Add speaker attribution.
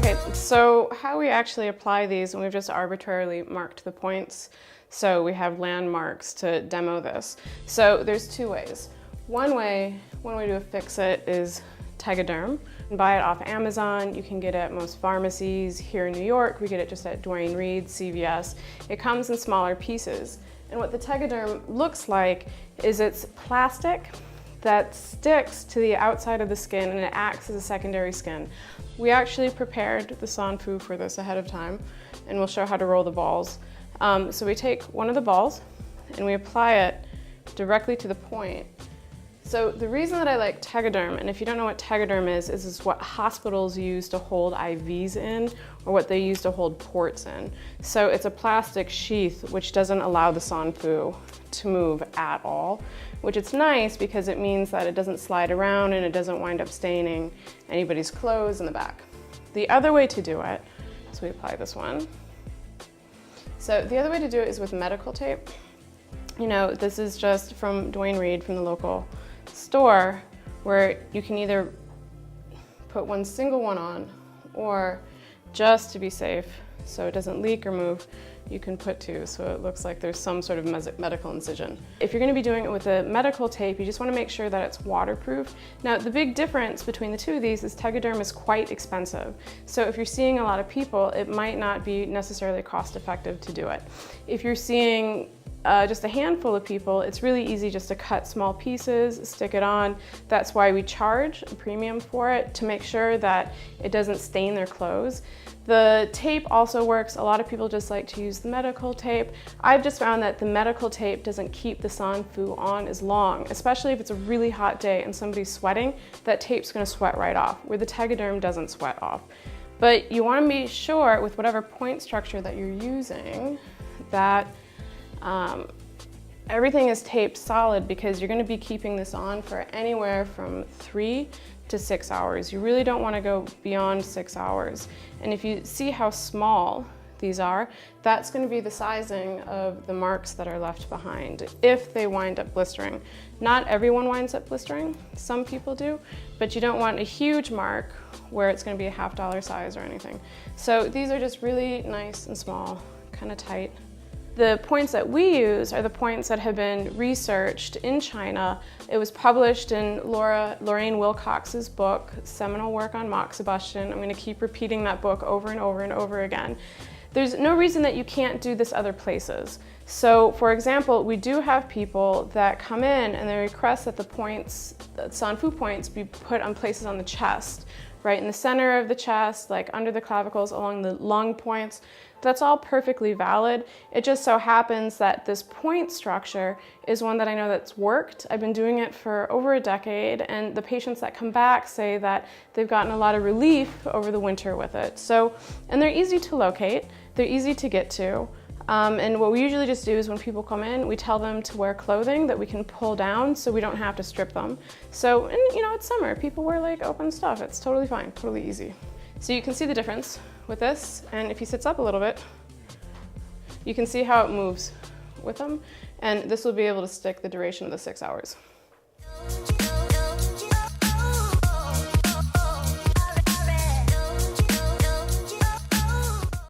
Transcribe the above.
Speaker 1: Okay, so how we actually apply these, and we've just arbitrarily marked the points, so we have landmarks to demo this. So there's two ways. One way to fix it is Tegaderm. You can buy it off Amazon. You can get it at most pharmacies. Here in New York, we get it just at Duane Reade, CVS. It comes in smaller pieces. And what the Tegaderm looks like is it's plastic that sticks to the outside of the skin and it acts as a secondary skin. We actually prepared the San Fu for this ahead of time, and we'll show how to roll the balls. So we take one of the balls and we apply it directly to the point. So the reason that I like Tegaderm, and if you don't know what Tegaderm is what hospitals use to hold IVs in, or what they use to hold ports in. So it's a plastic sheath which doesn't allow the San Fu to move at all, which is nice because it means that it doesn't slide around and it doesn't wind up staining anybody's clothes in the back. The other way to do it, so we apply this one. So the other way to do it is with medical tape. You know, this is just from Duane Reade, from the local store, where you can either put one single one on, or just to be safe, so it doesn't leak or move, you can put two, so it looks like there's some sort of medical incision. If you're going to be doing it with a medical tape, you just want to make sure that it's waterproof. Now, the big difference between the two of these is Tegaderm is quite expensive. So if you're seeing a lot of people, it might not be necessarily cost effective to do it. If you're seeing just a handful of people, it's really easy just to cut small pieces, stick it on. That's why we charge a premium for it, to make sure that it doesn't stain their clothes. The tape also works. A lot of people just like to use the medical tape. I've just found that the medical tape doesn't keep the San Fu on as long, especially if it's a really hot day and somebody's sweating, that tape's gonna sweat right off, where the Tegaderm doesn't sweat off. But you wanna be sure with whatever point structure that you're using that everything is taped solid, because you're going to be keeping this on for anywhere from 3 to 6 hours. You really don't want to go beyond 6 hours. And if you see how small these are, that's going to be the sizing of the marks that are left behind if they wind up blistering. Not everyone winds up blistering, some people do, but you don't want a huge mark where it's going to be a $50 size or anything. So these are just really nice and small, kind of tight. The points that we use are the points that have been researched in China. It was published in Lorraine Wilcox's book, seminal work on Moxibustion. I'm going to keep repeating that book over and over and over again. There's no reason that you can't do this other places. So, for example, we do have people that come in and they request that the points, the San Fu points, be put on places on the chest, right in the center of the chest, like under the clavicles, along the lung points. That's all perfectly valid. It just so happens that this point structure is one that I know that's worked. I've been doing it for over a decade, and the patients that come back say that they've gotten a lot of relief over the winter with it. So, and they're easy to locate, they're easy to get to. And what we usually just do is when people come in, we tell them to wear clothing that we can pull down so we don't have to strip them. So, and you know, it's summer, people wear like open stuff. It's totally fine, totally easy. So you can see the difference with this, and if he sits up a little bit, you can see how it moves with them, and this will be able to stick the duration of the 6 hours.